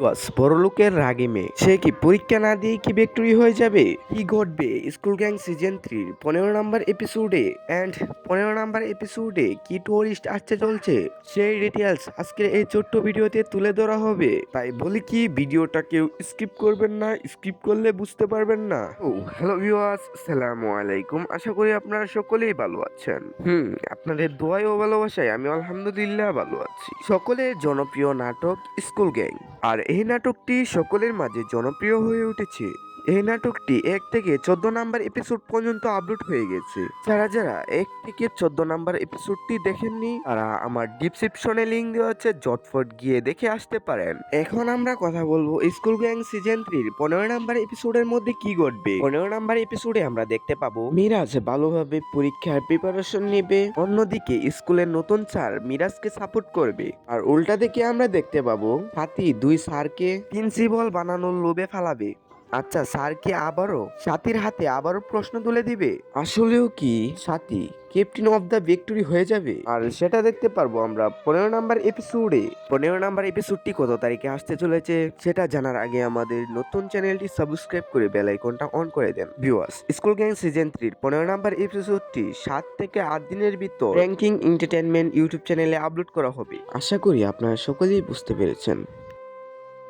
বাস বড়লোকের রাগে মেয়ে সে কি পরীক্ষা না দিয়ে কি ভিক্টোরি হয়ে যাবে? কি ঘটবে স্কুল গ্যাং সিজন 3 15 নম্বর এপিসোডে? এন্ড 15 নম্বর এপিসোডে কি টুইস্ট আসতে চলছে সেই ডিটেলস আজকের এই ছোট্ট ভিডিওতে তুলে ধরা হবে। তাই বলি কি ভিডিওটা কেউ স্কিপ করবেন না, স্কিপ করলে বুঝতে পারবেন না। ও হ্যালো ভিউয়ার্স, আসসালামু আলাইকুম। আশা করি আপনারা সকলেই ভালো আছেন। আপনাদের দোয়াই ও ভালোবাসায় আমি আলহামদুলিল্লাহ ভালো আছি। সকলের জনপ্রিয় নাটক স্কুল গ্যাং, আর এই নাটকটি সকলের মাঝে জনপ্রিয় হয়ে উঠেছে। এই নাটকটি 1 থেকে 14 নাম্বার এপিসোড পর্যন্ত আপলোড হয়ে গেছে। যারা যারা 1 থেকে 14 নাম্বার এপিসোডটি দেখেননি তারা আমার ডিসক্রিপশনে লিংক দেওয়া আছে, ঝটফট গিয়ে দেখে আসতে পারেন। এখন আমরা কথা বলবো স্কুল গ্যাং সিজন 3 15 নাম্বার এপিসোডের মধ্যে কি ঘটবে। 15 নাম্বার এপিসোডে আমরা দেখতে পাবো মিরাজ ভালোভাবে পরীক্ষার প্রিপারেশন নেবে, অন্যদিকে স্কুলের নতুন স্যার মিরাজকে সাপোর্ট করবে। আর উল্টা দিকে আমরা দেখতে পাবো হাতি দুই স্যারকে প্রিন্সিপাল বানানোর লোভে ফালাবে। আচ্ছা, স্যার কি সাথীর হাতে আবারও প্রশ্ন তুলে দিবে? আসলেও কি সাথী ক্যাপ্টেন অফ দ্য ভিক্টোরি হয়ে যাবে? আর সেটা দেখতে পারবো আমরা 15 নাম্বার এপিসোডে। 15 নাম্বার এপিসোডটি কত তারিখে আসতে চলেছে সেটা জানার আগে আমাদের নতুন চ্যানেলটি সাবস্ক্রাইব করে বেল আইকনটা অন করে দেন। Viewers, School Gang season 3 15 number এপিসোডটি 7 থেকে 8 দিনের ভিতর র্যাঙ্কিং এন্টারটেইনমেন্ট ইউটিউব চ্যানেলে আপলোড করা হবে। আশা করি আপনারা সকলেই বুঝতে পেরেছেন।